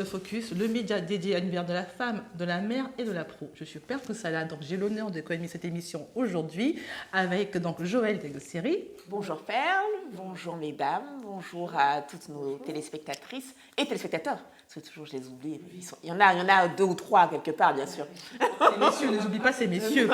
Focus, le média dédié à l'univers de la femme, de la mère et de la pro. Je suis Père Poussala, donc j'ai l'honneur de co-animer cette émission aujourd'hui avec donc Joëlle Degosseri. Bonjour Perle, bonjour mesdames, bonjour à toutes nos téléspectatrices et téléspectateurs. Parce que toujours je les oublie, il y en a deux ou trois quelque part bien sûr. C'est messieurs, ne oublie pas ces messieurs.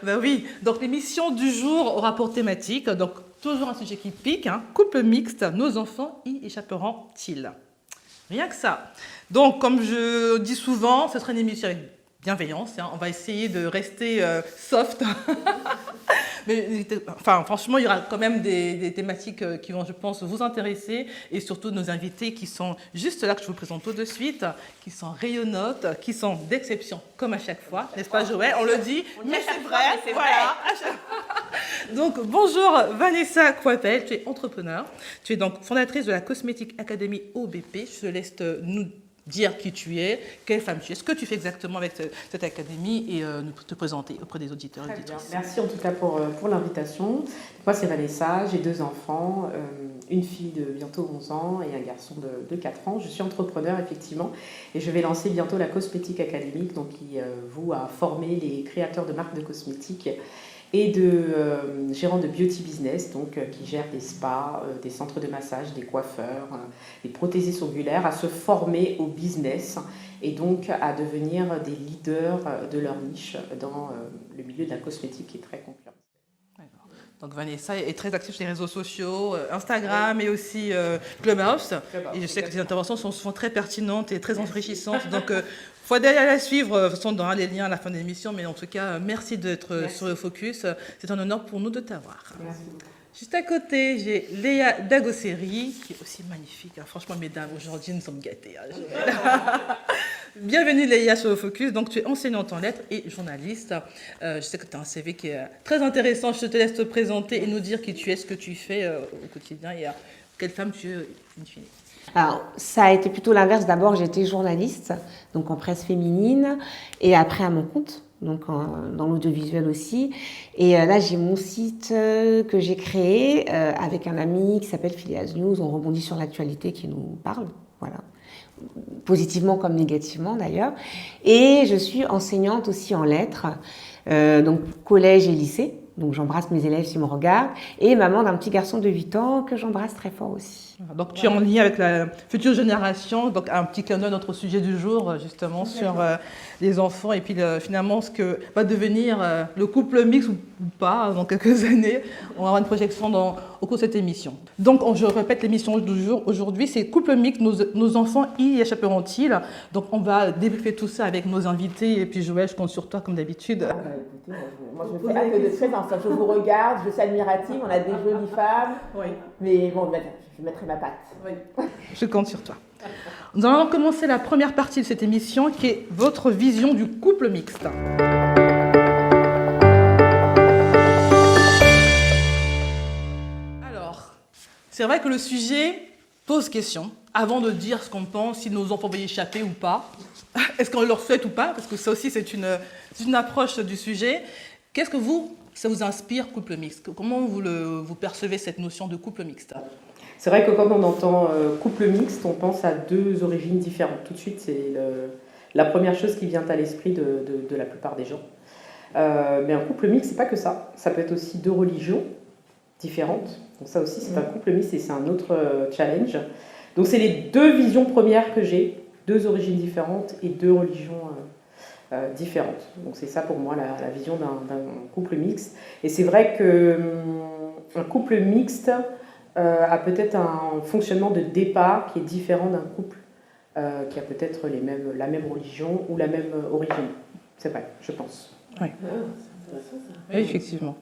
Ben oui, donc l'émission du jour aura pour thématique, donc toujours un sujet qui pique, couple mixte, nos enfants y échapperont-ils? Rien que ça. Donc, comme je dis souvent, ce sera une émission avec bienveillance. On va essayer de rester soft. Mais, enfin, franchement, il y aura quand même des thématiques qui vont, je pense, vous intéresser. Et surtout, nos invités qui sont juste là, que je vous présente tout de suite, qui sont rayonnantes, qui sont d'exception, comme à chaque fois. N'est-ce pas, Joëlle? On le dit, mais c'est vrai. C'est voilà. Donc, bonjour Vanessa Coipel, tu es entrepreneur. Tu es donc fondatrice de la Cosmétique Academy OBP. Je te laisse nous dire qui tu es, quelle femme tu es, ce que tu fais exactement avec cette académie et nous te présenter auprès des auditeurs et auditrices. Merci en tout cas pour l'invitation. Moi, c'est Vanessa, j'ai 2 enfants, une fille de bientôt 11 ans et un garçon de 4 ans. Je suis entrepreneur, effectivement, et je vais lancer bientôt la Cosmétique Academy, donc qui voue à former les créateurs de marques de cosmétiques et de gérants de beauty business, donc qui gèrent des spas, des centres de massage, des coiffeurs, des prothésistes ongulaires, à se former au business et donc à devenir des leaders de leur niche dans le milieu de la cosmétique qui est très concurrentiel. Donc Vanessa est très active sur les réseaux sociaux, Instagram et aussi Clubhouse. Et je sais que tes interventions sont souvent très pertinentes et très enrichissantes. Donc il faut aller la suivre, de toute façon, dans les liens à la fin de l'émission. Mais en tout cas, merci d'être sur le Focus. C'est un honneur pour nous de t'avoir. Merci. Juste à côté, j'ai Léa Dagosseri, qui est aussi magnifique. Franchement, mesdames, aujourd'hui, nous sommes gâtés. Bienvenue Léa sur le Focus. Donc, tu es enseignante en lettres et journaliste. Je sais que tu as un CV qui est très intéressant. Je te laisse te présenter et nous dire qui tu es, ce que tu fais au quotidien et quelle femme tu es, in fine. Alors, ça a été plutôt l'inverse. D'abord, j'étais journaliste, donc en presse féminine, et après à mon compte, donc dans l'audiovisuel aussi. Et là, j'ai mon site que j'ai créé avec un ami qui s'appelle Phileas News. On rebondit sur l'actualité qui nous parle, voilà, positivement comme négativement d'ailleurs. Et je suis enseignante aussi en lettres, donc collège et lycée. Donc j'embrasse mes élèves s'ils me regardent. Et maman d'un petit garçon de 8 ans que j'embrasse très fort aussi. Donc tu es en lien avec la future génération. Donc un petit clin d'œil à notre sujet du jour, justement, sur les enfants. Et puis finalement, ce que va devenir le couple mixte ou pas dans quelques années. On va avoir une projection au cours de cette émission. Donc je répète l'émission du jour. Aujourd'hui, c'est couple mixte, nos enfants y échapperont-ils? Donc on va débriefer tout ça avec nos invités. Et puis Joëlle, je compte sur toi comme d'habitude. Écoutez, moi je me fais acte de présence. Je vous regarde, je suis admirative, on a des jolies femmes. Oui. Mais bon, je mettrai ma patte. Oui. Je compte sur toi. Nous allons commencer la première partie de cette émission qui est votre vision du couple mixte. Alors, c'est vrai que le sujet pose question. Avant de dire ce qu'on pense, si nos enfants vont y échapper ou pas, est-ce qu'on leur souhaite ou pas, parce que ça aussi c'est une approche du sujet. Qu'est-ce que ça vous inspire, couple mixte? Comment vous percevez cette notion de couple mixte? C'est vrai que quand on entend couple mixte, on pense à 2 origines différentes. Tout de suite, c'est la première chose qui vient à l'esprit de la plupart des gens. Mais un couple mixte, c'est pas que ça. Ça peut être aussi 2 religions différentes. Donc ça aussi, c'est un couple mixte et c'est un autre challenge. Donc c'est les 2 visions premières que j'ai, 2 origines différentes et 2 religions différentes. Donc c'est ça pour moi la vision d'un couple mixte. Et c'est vrai qu'un couple mixte a peut-être un fonctionnement de départ qui est différent d'un couple qui a peut-être la même religion ou la même origine. C'est vrai, je pense. Oui, oui, effectivement.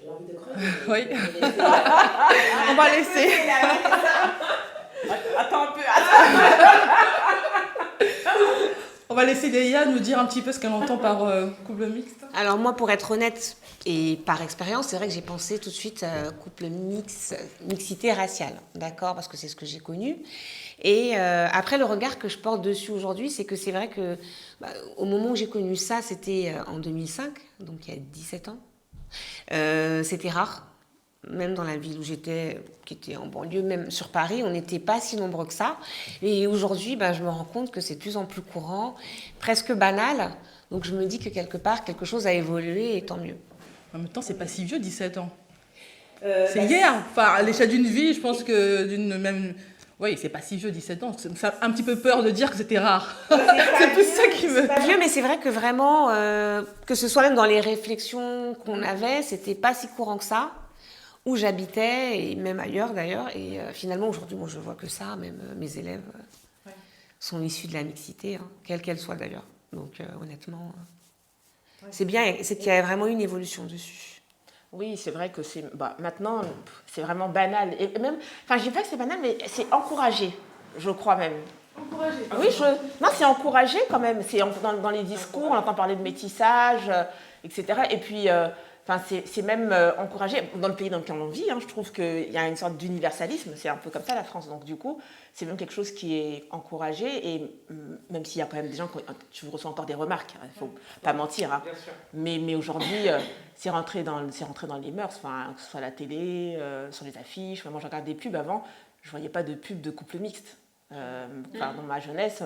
J'ai envie de creuser. Oui. On va laisser. Attends un peu. On va laisser Léa nous dire un petit peu ce qu'elle entend par couple mixte. Alors moi, pour être honnête et par expérience, c'est vrai que j'ai pensé tout de suite à couple mixité raciale, d'accord, parce que c'est ce que j'ai connu. Et après, le regard que je porte dessus aujourd'hui, c'est que c'est vrai que au moment où j'ai connu ça, c'était en 2005, donc il y a 17 ans. C'était rare. même dans la ville où j'étais, qui était en banlieue, même sur Paris, on n'était pas si nombreux que ça. Et aujourd'hui, je me rends compte que c'est de plus en plus courant, presque banal. Donc je me dis que quelque part, quelque chose a évolué et tant mieux. En même temps, c'est pas si vieux, 17 ans. C'est hier. Enfin, à l'échelle d'une vie, je pense que d'une même... Oui, c'est pas si vieux, 17 ans. Ça a un petit peu peur de dire que c'était rare. C'est plus ça qui me... C'est pas vieux, mais c'est vrai que vraiment, que ce soit même dans les réflexions qu'on avait, c'était pas si courant que ça, où j'habitais, et même ailleurs d'ailleurs. Et finalement, aujourd'hui, moi, je vois que ça, même mes élèves sont issus de la mixité, hein, quelle qu'elle soit d'ailleurs. Donc honnêtement, c'est bien, c'est qu'il y a vraiment une évolution dessus. Oui, c'est vrai que maintenant, c'est vraiment banal. Et même, enfin, je dis pas que c'est banal, mais c'est encouragé, je crois même. Encouragé. Oui, non, c'est encouragé quand même. C'est dans les discours, on entend parler de métissage, etc. Et puis, c'est même encouragé. Dans le pays dans lequel on vit, je trouve qu'il y a une sorte d'universalisme. C'est un peu comme ça la France. Donc du coup, c'est même quelque chose qui est encouragé. Et même s'il y a quand même des gens, tu reçois encore des remarques. Il ne faut pas mentir. Bien sûr. Mais aujourd'hui, c'est rentré dans les mœurs. Enfin, que ce soit à la télé, sur les affiches. Moi, je regarde des pubs avant. Je ne voyais pas de pubs de couple mixte. Dans ma jeunesse,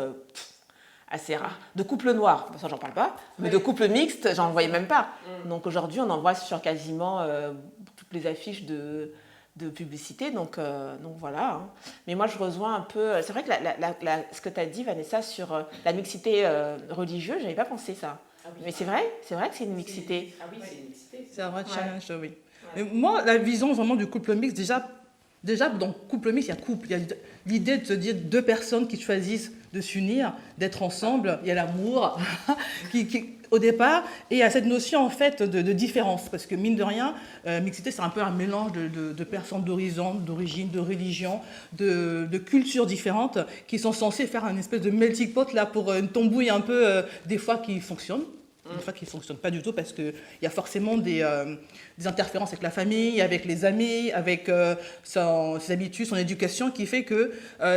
assez rare. De couple noir, ça j'en parle pas, mais de couple mixte, j'en voyais même pas. Donc aujourd'hui, on en voit sur quasiment toutes les affiches de publicité, donc voilà. Mais moi, je rejoins un peu... C'est vrai que ce que tu as dit, Vanessa, sur la mixité religieuse, je n'avais pas pensé ça. Ah oui. Mais c'est vrai que c'est une mixité. Ah oui, c'est une mixité. C'est un vrai challenge, oui. Mais moi, la vision vraiment du couple mixte, déjà dans couple mixte, il y a l'idée de se dire deux personnes qui choisissent de s'unir, d'être ensemble, il y a l'amour qui au départ, et il y a cette notion en fait de différence, parce que mine de rien, mixité c'est un peu un mélange de personnes d'origine, de religion, de cultures différentes, qui sont censées faire un espèce de melting pot là pour une tambouille un peu, des fois qui fonctionne. Des fois qui ne fonctionnent pas du tout parce qu'il y a forcément des interférences avec la famille, avec les amis, avec ses habitudes, son éducation qui fait que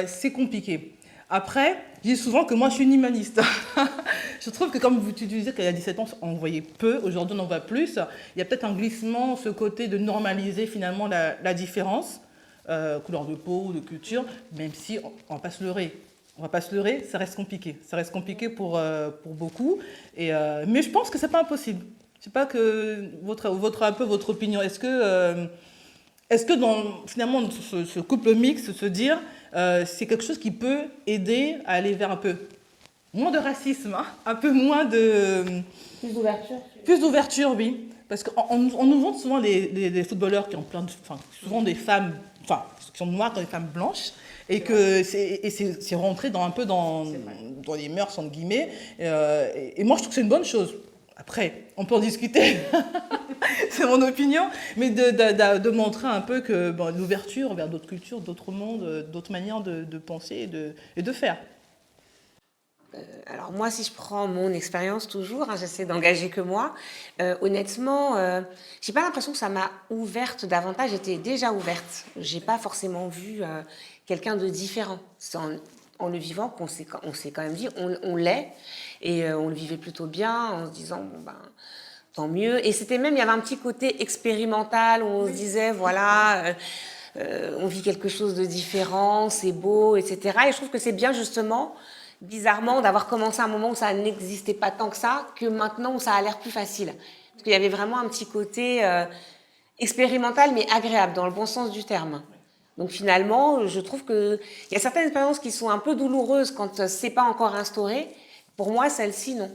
c'est compliqué. Après, je dis souvent que moi je suis une humaniste. Je trouve que comme tu disais qu'il y a 17 ans, on voyait peu, aujourd'hui on en voit plus. Il y a peut-être un glissement, ce côté de normaliser finalement la différence, couleur de peau, de culture, même si on va pas se leurrer. On va pas se leurrer, ça reste compliqué. Ça reste compliqué pour beaucoup. Mais je pense que c'est pas impossible. Je sais pas que un peu votre opinion. Est-ce que dans finalement ce couple mixte, se dire, c'est quelque chose qui peut aider à aller vers un peu moins de racisme, un peu moins de Plus d'ouverture. Plus d'ouverture, oui. Parce qu'on nous vend souvent des footballeurs qui ont souvent des femmes, qui sont noires, des femmes blanches. Et que c'est rentré un peu dans les mœurs, entre guillemets. Et moi, je trouve que c'est une bonne chose. Après, on peut en discuter, c'est mon opinion, mais de montrer un peu que l'ouverture vers d'autres cultures, d'autres mondes, d'autres manières de penser et de faire. Alors moi, si je prends mon expérience toujours, j'essaie d'engager que moi, honnêtement, j'ai pas l'impression que ça m'a ouverte davantage. J'étais déjà ouverte. J'ai pas forcément vu quelqu'un de différent. C'est en le vivant qu'on s'est quand même dit, on l'est, et on le vivait plutôt bien, en se disant, tant mieux. Et c'était même, il y avait un petit côté expérimental, où on se disait, voilà, on vit quelque chose de différent, c'est beau, etc. Et je trouve que c'est bien, justement, bizarrement, d'avoir commencé à un moment où ça n'existait pas tant que ça, que maintenant où ça a l'air plus facile. Parce qu'il y avait vraiment un petit côté expérimental, mais agréable, dans le bon sens du terme. Donc finalement, je trouve qu'il y a certaines expériences qui sont un peu douloureuses quand c'est pas encore instauré. Pour moi, celle-ci, non.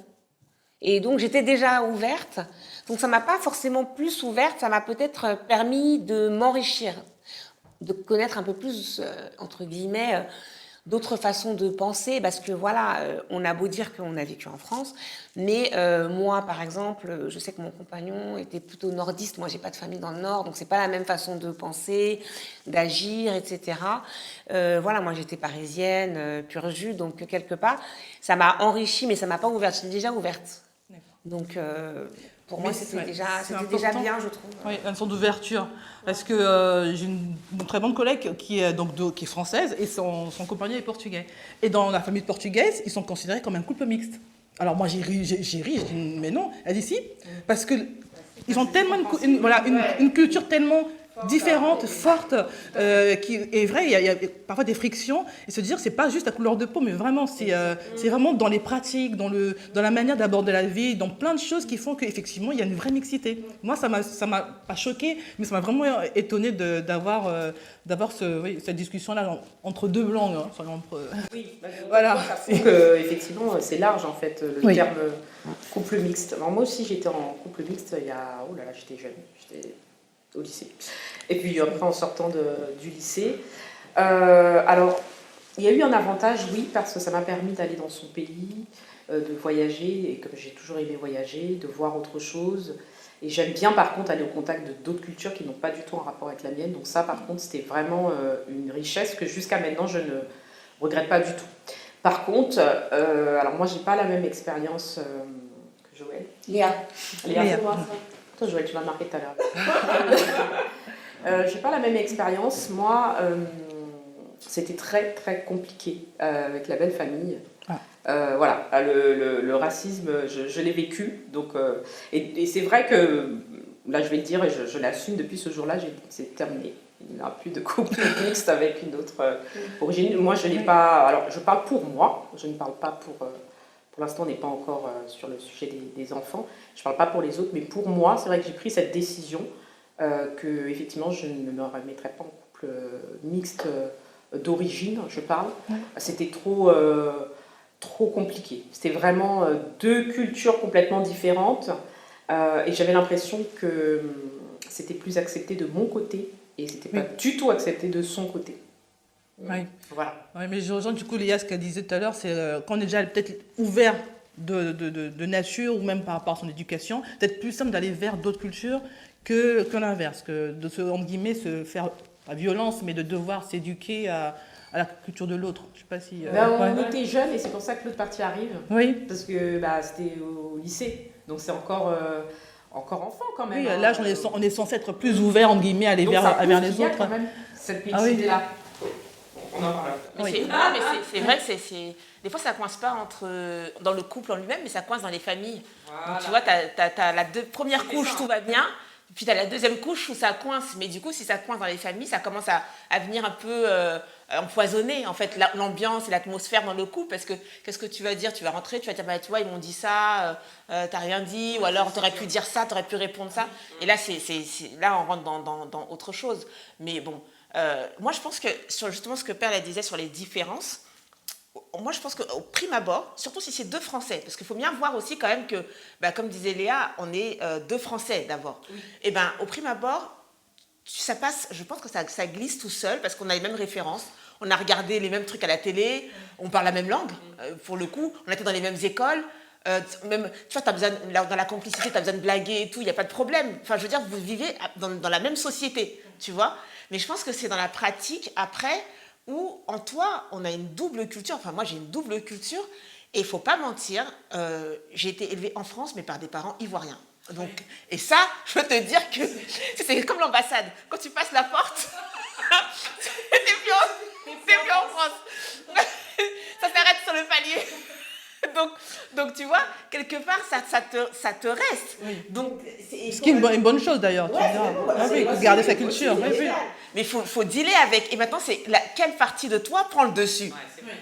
Et donc j'étais déjà ouverte. Donc ça m'a pas forcément plus ouverte, ça m'a peut-être permis de m'enrichir, de connaître un peu plus, entre guillemets, d'autres façons de penser, parce que voilà, on a beau dire qu'on a vécu en France, mais moi, par exemple, je sais que mon compagnon était plutôt nordiste. Moi, j'ai pas de famille dans le Nord, donc c'est pas la même façon de penser, d'agir, etc. Voilà, moi, j'étais parisienne, pure jus, donc quelque part, ça m'a enrichie, mais ça m'a pas ouverte. J'étais déjà ouverte. Donc, pour moi, c'était déjà bien, je trouve. Oui, une sorte d'ouverture. Parce que j'ai une très bonne collègue qui est française et son compagnon est portugais. Et dans la famille portugaise, ils sont considérés comme un couple mixte. Alors moi, j'ai ri, je dis, mais non. Elle dit si, parce qu'ils ont tellement une culture tellement différente, forte, qui est vrai, il y a parfois des frictions, et se dire c'est pas juste la couleur de peau, mais vraiment c'est vraiment dans les pratiques, dans la manière d'aborder la vie, dans plein de choses qui font qu'effectivement il y a une vraie mixité. Moi ça m'a pas choqué, mais ça m'a vraiment étonné d'avoir cette discussion-là entre deux blancs. Oui, voilà. Effectivement, c'est large en fait le terme couple mixte. Alors, moi aussi j'étais en couple mixte il y a, oh là là, j'étais jeune, j'étais au lycée. Et puis après en sortant du lycée, alors il y a eu un avantage, oui, parce que ça m'a permis d'aller dans son pays, de voyager, et comme j'ai toujours aimé voyager, de voir autre chose. Et j'aime bien par contre aller au contact d'autres cultures qui n'ont pas du tout un rapport avec la mienne. Donc ça par contre c'était vraiment une richesse que jusqu'à maintenant je ne regrette pas du tout. Par contre, alors moi j'ai pas la même expérience que Joël. Léa. C'est moi ça. Toi Joël, tu m'as marqué tout à l'heure. J'ai pas la même expérience. Moi, c'était très très compliqué avec la belle famille. Voilà, le racisme, je l'ai vécu. Donc, et c'est vrai que, là je vais le dire et je l'assume, depuis ce jour-là, c'est terminé. Il n'y a plus de couple mixte avec une autre origine. Moi, je n'ai pas. Alors, je parle pour moi, je ne parle pas pour. Pour l'instant, on n'est pas encore sur le sujet des enfants. Je ne parle pas pour les autres, mais pour moi, c'est vrai que j'ai pris cette décision que, effectivement, je ne me remettrai pas en couple mixte d'origine, je parle. C'était trop compliqué. C'était vraiment deux cultures complètement différentes et j'avais l'impression que c'était plus accepté de mon côté et c'était pas du tout accepté de son côté. Oui. Voilà. Oui, mais je rejoins du coup Léa, ce qu'elle disait tout à l'heure, c'est qu'on est déjà peut-être ouvert de nature ou même par rapport à son éducation, peut-être plus simple d'aller vers d'autres cultures que l'inverse, que de entre guillemets se faire pas violence, mais de devoir s'éduquer à la culture de l'autre. Je sais pas si. On était jeunes et c'est pour ça que l'autre partie arrive. Oui. Parce que c'était au lycée, donc c'est encore enfant quand même. Oui, là on est censé être plus ouvert entre guillemets, aller vers les autres. Quand même cette mixité-là. On en parle. Mais c'est vrai que des fois ça coince pas dans le couple en lui-même, mais ça coince dans les familles. Voilà. Donc tu vois, t'as la première couche, tout va bien. Puis tu as la deuxième couche où ça coince. Mais du coup, si ça coince dans les familles, ça commence à venir un peu empoisonner en fait, l'ambiance et l'atmosphère dans le couple. Parce que qu'est-ce que tu vas dire? Tu vas rentrer, tu vas dire, bah, tu vois, ils m'ont dit ça, t'as rien dit. Ou alors, t'aurais pu dire ça, t'aurais pu répondre ça. Et là, là on rentre dans autre chose. Mais bon, moi, je pense que sur justement ce que Perle disait sur les différences, moi, je pense qu'au prime abord, surtout si c'est deux Français, parce qu'il faut bien voir aussi quand même que, comme disait Léa, on est deux Français d'abord. Oui. Et au prime abord, ça passe, je pense que ça glisse tout seul, parce qu'on a les mêmes références, on a regardé les mêmes trucs à la télé, on parle la même langue, pour le coup, on était dans les mêmes écoles, même, tu vois, dans la complicité, tu as besoin de blaguer et tout, il n'y a pas de problème. Enfin, je veux dire, vous vivez dans la même société, tu vois. Mais je pense que c'est dans la pratique, après, où en toi, on a une double culture. Enfin, moi, j'ai une double culture. Et il ne faut pas mentir, j'ai été élevée en France, mais par des parents ivoiriens. Donc, et ça, je peux te dire que c'est comme l'ambassade. Quand tu passes la porte, t'es plus en France. Ça s'arrête sur le palier. Donc, tu vois, quelque part, ça te reste. Oui. Donc, ce qui est une bonne chose, d'ailleurs. Ouais, garder sa culture. Mais il faut dealer avec. Et maintenant, c'est quelle partie de toi prend le dessus? Ouais, c'est vrai.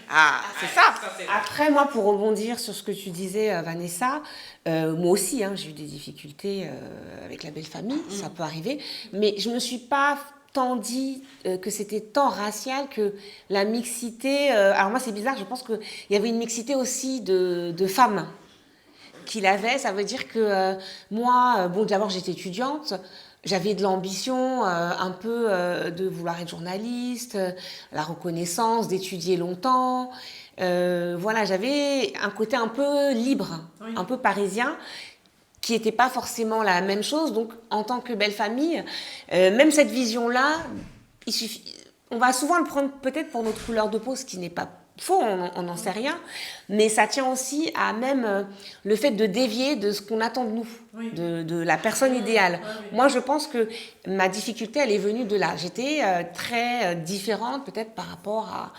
C'est ça. Après, moi, pour rebondir sur ce que tu disais, Vanessa, moi aussi, j'ai eu des difficultés avec la belle famille. Ça peut arriver. Mais je ne me suis pas tant dit que c'était tant racial que la mixité. Alors moi, c'est bizarre, je pense qu'il y avait une mixité aussi de femmes qu'il avait. Ça veut dire que moi, d'abord, j'étais étudiante. J'avais de l'ambition, un peu de vouloir être journaliste, la reconnaissance, d'étudier longtemps. Voilà, j'avais un côté un peu libre, un peu parisien, qui n'était pas forcément la même chose. Donc, en tant que belle famille, même cette vision-là, on va souvent le prendre peut-être pour notre couleur de peau, ce qui n'est pas faux, on n'en sait rien. Mais ça tient aussi à même le fait de dévier de ce qu'on attend de nous, de la personne idéale. Moi, je pense que ma difficulté, elle est venue de là. J'étais très différente peut-être par rapport à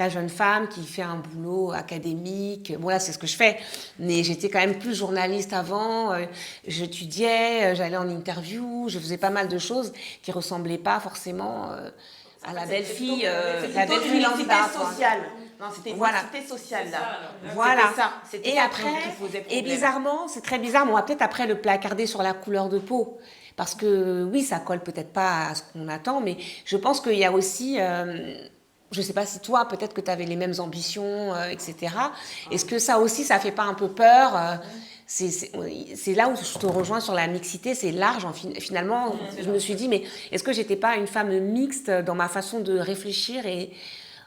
la jeune femme qui fait un boulot académique. Bon, là, c'est ce que je fais. Mais j'étais quand même plus journaliste avant. J'étudiais, j'allais en interview, je faisais pas mal de choses qui ressemblaient pas forcément à la belle fille. La belle fille lambda, quoi. sociale. Non, c'était une Voilà. identité sociale, là. Voilà. C'était ça. C'était Et ça après, qui posait et problème. bizarrement, c'est très bizarre, mais on va peut-être après le placarder sur la couleur de peau. Parce que oui, ça colle peut-être pas à ce qu'on attend, mais je pense qu'il y a aussi, je sais pas si toi, peut-être que tu avais les mêmes ambitions, etc. Est-ce que ça aussi, ça fait pas un peu peur c'est là où je te rejoins sur la mixité, c'est large. Finalement, je me suis dit, mais est-ce que j'étais pas une femme mixte dans ma façon de réfléchir et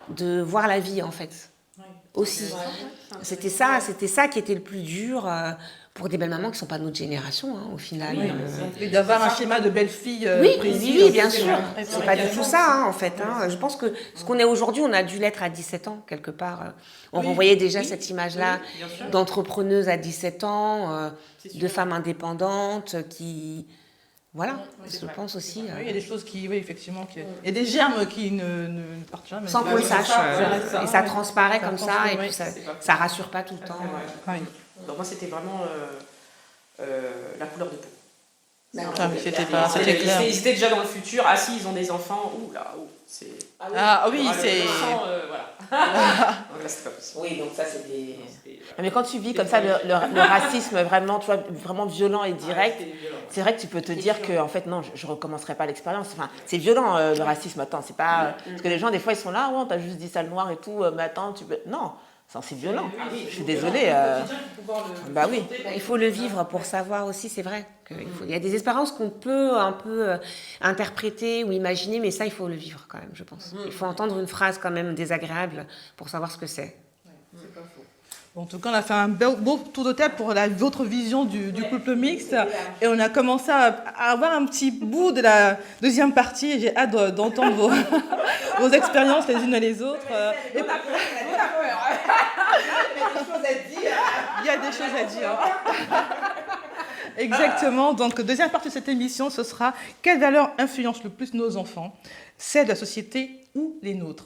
de voir la vie, en fait, aussi. C'était ça qui était le plus dur pour des belles mamans qui ne sont pas de notre génération, au final. Et d'avoir un schéma de belle fille précis. Oui, bien sûr. C'est pas du tout ça, en fait. Je pense que ce qu'on est aujourd'hui, on a dû l'être à 17 ans, quelque part. On renvoyait déjà cette image-là d'entrepreneuse à 17 ans, de femmes indépendantes qui... Voilà, je pense aussi. Oui, il y a des choses qui, oui, effectivement, il y a des germes qui ne partent jamais. Sans qu'on le sache. Et ça transparaît comme ça, et puis ça rassure pas tout le temps. Oui. Donc moi, c'était vraiment la couleur de peau. Ah oui, c'était clair. Ils étaient déjà dans le futur. Ah si, ils ont des enfants. Ouh là, c'est... Ah oui, c'est... Voilà. Donc là, c'est pas possible. Oui, donc ça, c'est des... Mais quand tu vis comme ça le racisme vraiment, tu vois, vraiment violent et direct, c'est vrai que tu peux te dire que, en fait, non, je recommencerai pas l'expérience. Enfin, c'est violent, le racisme. Attends, c'est pas... Parce que les gens, des fois, ils sont là, ouais, t'as juste dit sale noir et tout, mais attends, tu peux... Non, c'est violent. Je suis désolée. Bah oui. Il faut le vivre pour savoir aussi, c'est vrai. Il y a des expériences qu'on peut un peu interpréter ou imaginer, mais ça, il faut le vivre quand même, je pense. Il faut entendre une phrase quand même désagréable pour savoir ce que c'est. Bon, en tout cas, on a fait un beau tour de table pour votre vision du couple mixte. Et on a commencé à avoir un petit bout de la deuxième partie. J'ai hâte d'entendre vos expériences les unes et les autres. Il y a des choses à dire. Exactement. Donc, deuxième partie de cette émission, ce sera quelle valeur influence le plus nos enfants, celle de la société ou les nôtres.